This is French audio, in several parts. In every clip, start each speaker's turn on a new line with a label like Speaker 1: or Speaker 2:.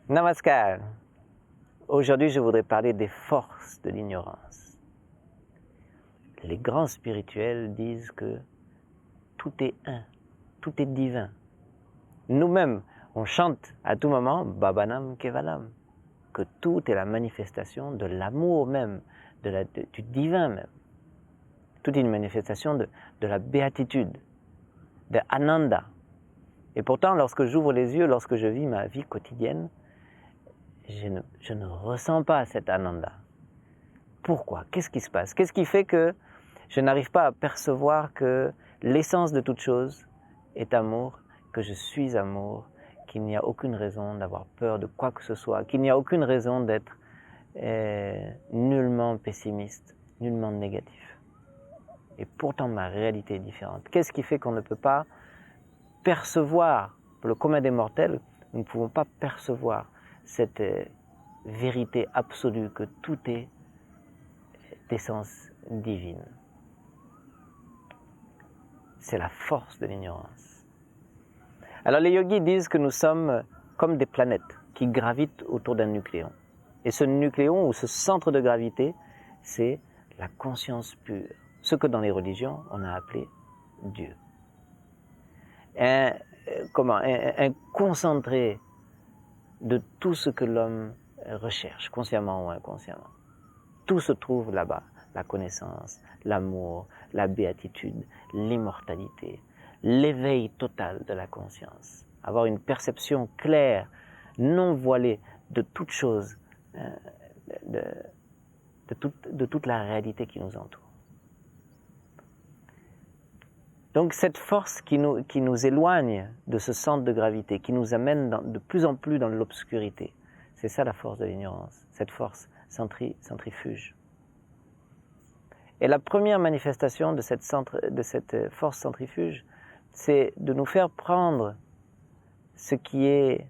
Speaker 1: Namaskar. Aujourd'hui, je voudrais parler des forces de l'ignorance. Les grands spirituels disent que tout est un, tout est divin. Nous-mêmes, on chante à tout moment Bhavanam Kevalam, que tout est la manifestation de l'amour même, du divin même. Tout est une manifestation de la béatitude, de Ananda. Et pourtant, lorsque j'ouvre les yeux, lorsque je vis ma vie quotidienne, je ne ressens pas cet Ananda. Pourquoi? Qu'est-ce qui se passe? Qu'est-ce qui fait que je n'arrive pas à percevoir que l'essence de toute chose est amour, que je suis amour, qu'il n'y a aucune raison d'avoir peur de quoi que ce soit, qu'il n'y a aucune raison d'être nullement pessimiste, nullement négatif. Et pourtant, ma réalité est différente. Qu'est-ce qui fait qu'on ne peut pas percevoir, pour le commun des mortels, nous ne pouvons pas percevoir cette vérité absolue que tout est d'essence divine. C'est la force de l'ignorance. Alors les yogis disent que nous sommes comme des planètes qui gravitent autour d'un nucléon. Et ce nucléon ou ce centre de gravité, c'est la conscience pure. Ce que dans les religions, on a appelé Dieu. Un concentré de tout ce que l'homme recherche, consciemment ou inconsciemment. Tout se trouve là-bas. La connaissance, l'amour, la béatitude, l'immortalité, l'éveil total de la conscience. Avoir une perception claire, non voilée de toute chose, de toute la réalité qui nous entoure. Donc cette force qui nous éloigne de ce centre de gravité, qui nous amène de plus en plus dans l'obscurité, c'est ça la force de l'ignorance, cette force centrifuge. Et la première manifestation de cette force centrifuge, c'est de nous faire prendre ce qui est,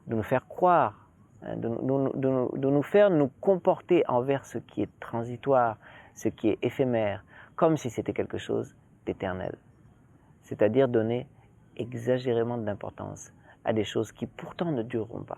Speaker 1: de nous faire croire, de nous faire nous comporter envers ce qui est transitoire, ce qui est éphémère, comme si c'était quelque chose d'éternel. C'est-à-dire donner exagérément d'importance à des choses qui pourtant ne dureront pas.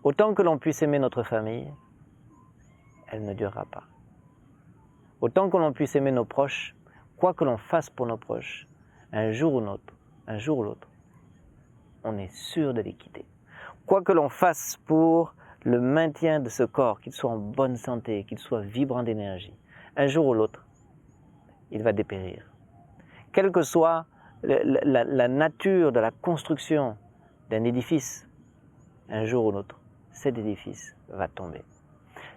Speaker 1: Autant que l'on puisse aimer notre famille, elle ne durera pas. Autant que l'on puisse aimer nos proches, quoi que l'on fasse pour nos proches, un jour ou l'autre, on est sûr de les quitter. Quoi que l'on fasse pour le maintien de ce corps, qu'il soit en bonne santé, qu'il soit vibrant d'énergie, un jour ou l'autre, il va dépérir. Quelle que soit la nature de la construction d'un édifice, un jour ou l'autre, cet édifice va tomber.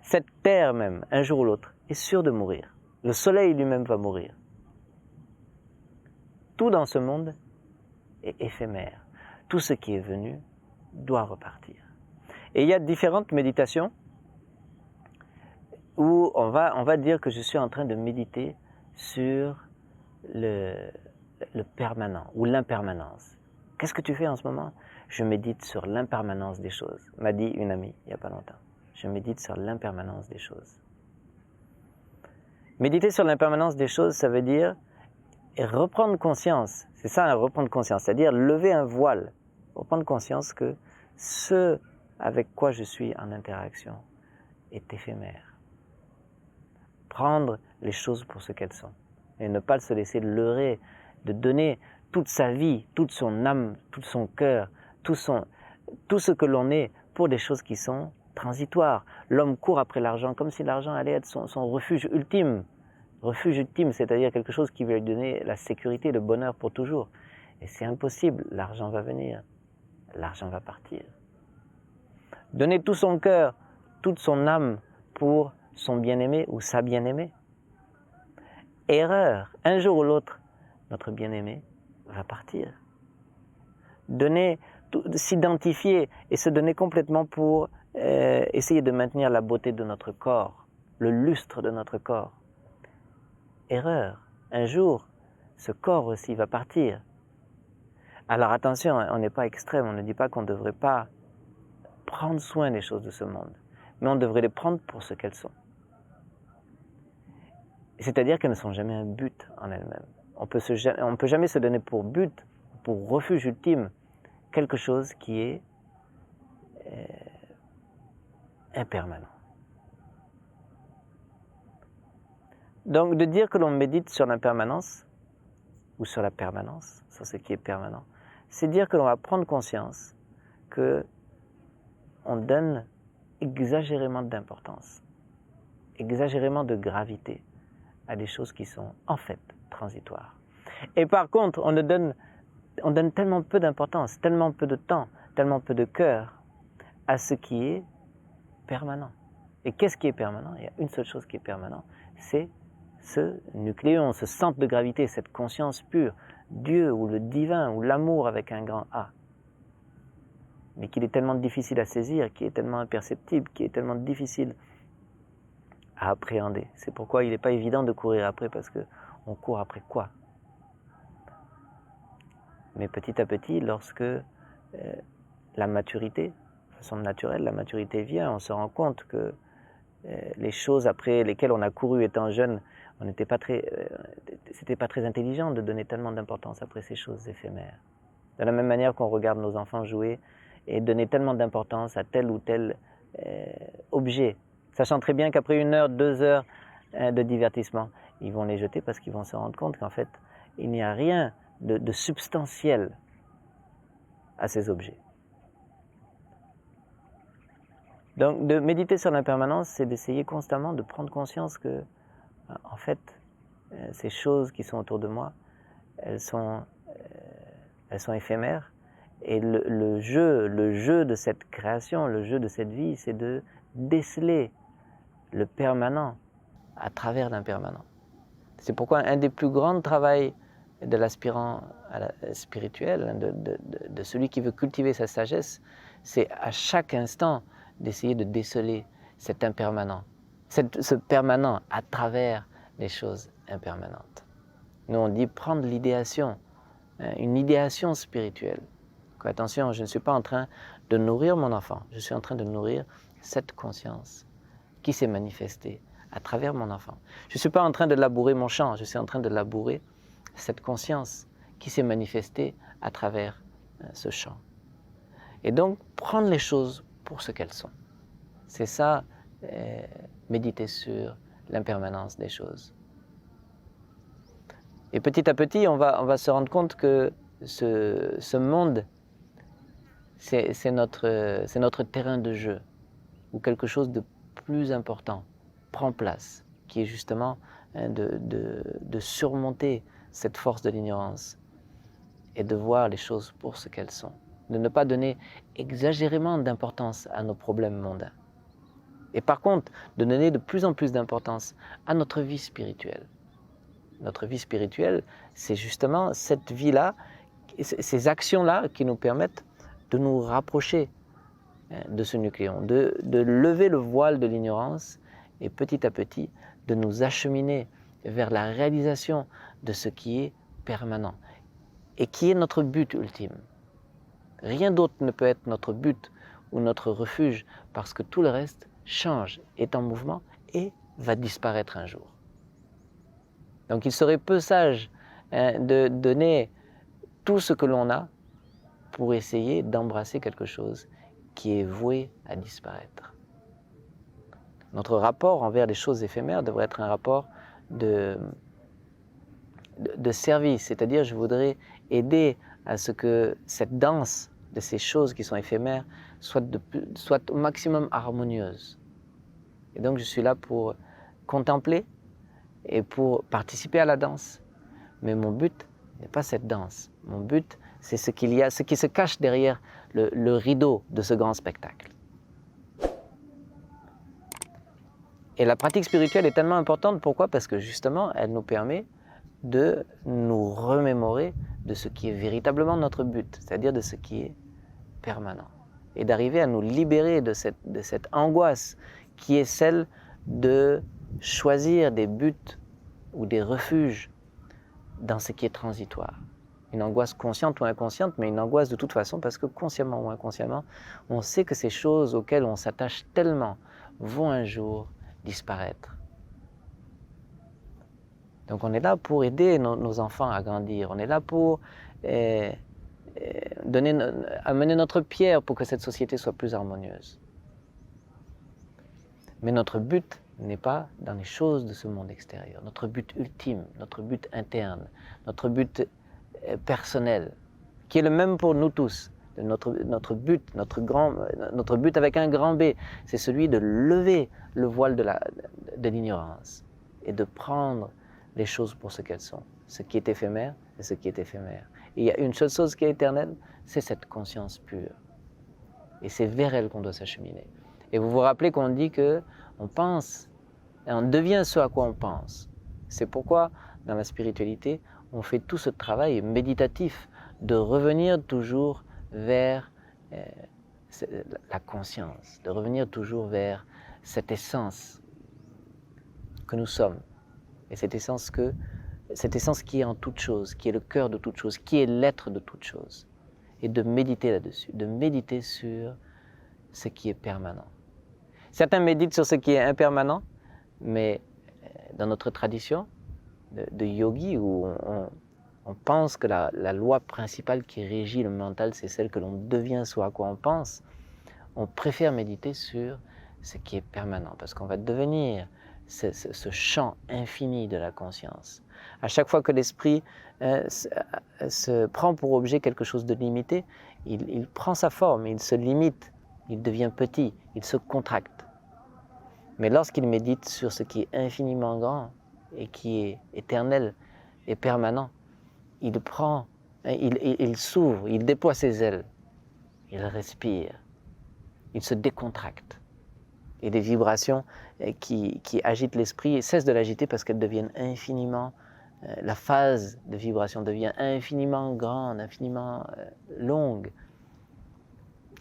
Speaker 1: Cette terre même, un jour ou l'autre, est sûre de mourir. Le soleil lui-même va mourir. Tout dans ce monde est éphémère. Tout ce qui est venu doit repartir. Et il y a différentes méditations où on va dire que je suis en train de méditer sur le permanent ou l'impermanence. Qu'est-ce que tu fais en ce moment? Je médite sur l'impermanence des choses, m'a dit une amie il n'y a pas longtemps. Je médite sur l'impermanence des choses. Méditer sur l'impermanence des choses, ça veut dire reprendre conscience. C'est ça, reprendre conscience, c'est-à-dire lever un voile. Reprendre conscience que ce avec quoi je suis en interaction est éphémère. Prendre les choses pour ce qu'elles sont et ne pas se laisser leurrer, de donner toute sa vie, toute son âme, tout son cœur, tout ce que l'on est pour des choses qui sont transitoires. L'homme court après l'argent comme si l'argent allait être son refuge ultime. Refuge ultime, c'est-à-dire quelque chose qui va lui donner la sécurité, le bonheur pour toujours. Et c'est impossible, l'argent va venir, l'argent va partir. Donner tout son cœur, toute son âme pour son bien-aimé ou sa bien-aimée. Erreur, un jour ou l'autre, notre bien-aimé va partir. S'identifier et se donner complètement pour essayer de maintenir la beauté de notre corps, le lustre de notre corps. Erreur, un jour, ce corps aussi va partir. Alors attention, on n'est pas extrême, on ne dit pas qu'on ne devrait pas prendre soin des choses de ce monde, mais on devrait les prendre pour ce qu'elles sont. C'est-à-dire qu'elles ne sont jamais un but en elles-mêmes. On peut jamais se donner pour but, pour refuge ultime, quelque chose qui est impermanent. Donc de dire que l'on médite sur l'impermanence ou sur la permanence, sur ce qui est permanent, c'est dire que l'on va prendre conscience que on donne exagérément d'importance, exagérément de gravité à des choses qui sont en fait transitoires. Et par contre, on donne tellement peu d'importance, tellement peu de temps, tellement peu de cœur à ce qui est permanent. Et qu'est-ce qui est permanent? Il y a une seule chose qui est permanent, c'est ce nucléon, ce centre de gravité, cette conscience pure, Dieu ou le divin ou l'amour avec un grand A. Mais qu'il est tellement difficile à saisir, qui est tellement imperceptible, qui est tellement difficile à appréhender. C'est pourquoi il n'est pas évident de courir après, parce qu'on court après quoi? Mais petit à petit, lorsque la maturité, de façon naturelle, la maturité vient, on se rend compte que les choses après lesquelles on a couru étant jeune, c'était pas très intelligent de donner tellement d'importance après ces choses éphémères. De la même manière qu'on regarde nos enfants jouer et donner tellement d'importance à tel ou tel objet, sachant très bien qu'après 1 heure, 2 heures de divertissement, ils vont les jeter parce qu'ils vont se rendre compte qu'en fait, il n'y a rien de substantiel à ces objets. Donc de méditer sur l'impermanence, c'est d'essayer constamment de prendre conscience que, en fait, ces choses qui sont autour de moi, elles sont éphémères. Et le jeu de cette création, le jeu de cette vie, c'est de déceler le permanent à travers l'impermanent. C'est pourquoi un des plus grands travaux de l'aspirant spirituel, de celui qui veut cultiver sa sagesse, c'est à chaque instant d'essayer de déceler cet impermanent, ce permanent à travers les choses impermanentes. Nous on dit prendre l'idéation, une idéation spirituelle. Attention, je ne suis pas en train de nourrir mon enfant, je suis en train de nourrir cette conscience qui s'est manifestée à travers mon enfant. Je ne suis pas en train de labourer mon champ, je suis en train de labourer cette conscience qui s'est manifestée à travers ce champ. Et donc, prendre les choses pour ce qu'elles sont. C'est ça, méditer sur l'impermanence des choses. Et petit à petit, on va se rendre compte que ce monde, c'est notre terrain de jeu, où quelque chose de plus important prend place, qui est justement de surmonter cette force de l'ignorance et de voir les choses pour ce qu'elles sont. De ne pas donner exagérément d'importance à nos problèmes mondains. Et par contre, de donner de plus en plus d'importance à notre vie spirituelle. Notre vie spirituelle, c'est justement cette vie-là, ces actions-là qui nous permettent de nous rapprocher de ce nucléon, de lever le voile de l'ignorance et petit à petit de nous acheminer vers la réalisation de ce qui est permanent et qui est notre but ultime. Rien d'autre ne peut être notre but ou notre refuge parce que tout le reste change, est en mouvement et va disparaître un jour. Donc il serait peu sage de donner tout ce que l'on a pour essayer d'embrasser quelque chose qui est voué à disparaître. Notre rapport envers les choses éphémères devrait être un rapport de service, c'est-à-dire je voudrais aider à ce que cette danse de ces choses qui sont éphémères soit au maximum harmonieuse. Et donc je suis là pour contempler et pour participer à la danse. Mais mon but n'est pas cette danse. Mon but, c'est ce qui se cache derrière le rideau de ce grand spectacle. Et la pratique spirituelle est tellement importante, pourquoi? Parce que justement, elle nous permet de nous remémorer de ce qui est véritablement notre but, c'est-à-dire de ce qui est permanent. Et d'arriver à nous libérer de cette angoisse qui est celle de choisir des buts ou des refuges dans ce qui est transitoire. Une angoisse consciente ou inconsciente, mais une angoisse de toute façon parce que consciemment ou inconsciemment, on sait que ces choses auxquelles on s'attache tellement vont un jour disparaître. Donc on est là pour aider nos enfants à grandir, on est là pour amener notre pierre pour que cette société soit plus harmonieuse. Mais notre but n'est pas dans les choses de ce monde extérieur. Notre but ultime, notre but interne, notre but personnel, qui est le même pour nous tous. Notre but avec un grand B, c'est celui de lever le voile de l'ignorance et de prendre les choses pour ce qu'elles sont, ce qui est éphémère et ce qui est éphémère. Et il y a une seule chose qui est éternelle, c'est cette conscience pure. Et c'est vers elle qu'on doit s'acheminer. Et vous vous rappelez qu'on dit qu'on pense, et on devient ce à quoi on pense. C'est pourquoi, dans la spiritualité, on fait tout ce travail méditatif de revenir toujours vers la conscience, de revenir toujours vers cette essence que nous sommes. Et cette essence qui est en toute chose, qui est le cœur de toute chose, qui est l'être de toute chose. Et de méditer là-dessus, de méditer sur ce qui est permanent. Certains méditent sur ce qui est impermanent, mais dans notre tradition de yogi, où on pense que la loi principale qui régit le mental, c'est celle que l'on devient, ce à quoi on pense, on préfère méditer sur ce qui est permanent, parce qu'on va devenir ce champ infini de la conscience. À chaque fois que l'esprit se prend pour objet quelque chose de limité, il prend sa forme, il se limite, il devient petit, il se contracte. Mais lorsqu'il médite sur ce qui est infiniment grand et qui est éternel et permanent, il s'ouvre, il déploie ses ailes, il respire, il se décontracte. Et les vibrations qui agitent l'esprit cessent de l'agiter parce qu'elles deviennent infiniment, la phase de vibration devient infiniment grande, infiniment longue.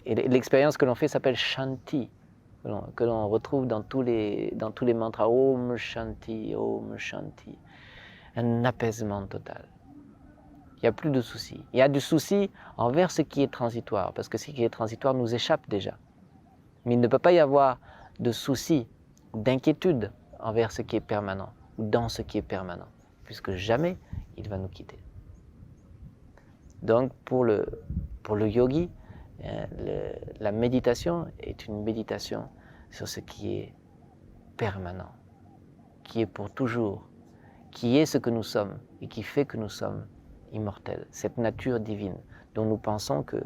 Speaker 1: Et l'expérience que l'on fait s'appelle Shanti, que l'on retrouve dans tous les mantras. Om Shanti, Om Shanti. Un apaisement total. Il n'y a plus de soucis. Il y a du souci envers ce qui est transitoire, parce que ce qui est transitoire nous échappe déjà. Mais il ne peut pas y avoir de souci, d'inquiétude envers ce qui est permanent, ou dans ce qui est permanent, puisque jamais il va nous quitter. Donc pour le yogi, la méditation est une méditation sur ce qui est permanent, qui est pour toujours, qui est ce que nous sommes et qui fait que nous sommes immortels. Cette nature divine dont nous pensons que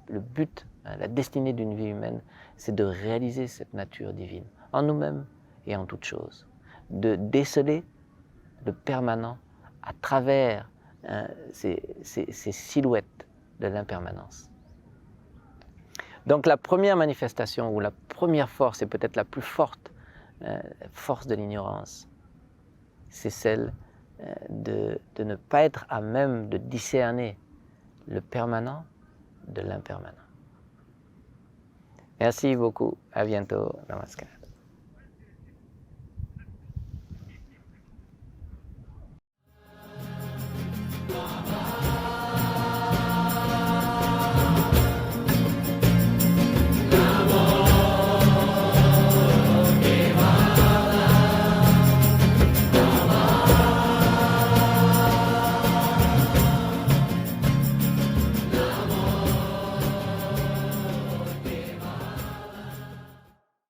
Speaker 1: le but, la destinée d'une vie humaine, c'est de réaliser cette nature divine en nous-mêmes et en toutes choses, de déceler le permanent à travers ces silhouettes de l'impermanence. Donc la première manifestation ou la première force, et peut-être la plus forte force de l'ignorance, c'est celle de ne pas être à même de discerner le permanent de l'impermanent. Merci beaucoup, à bientôt, namaskar.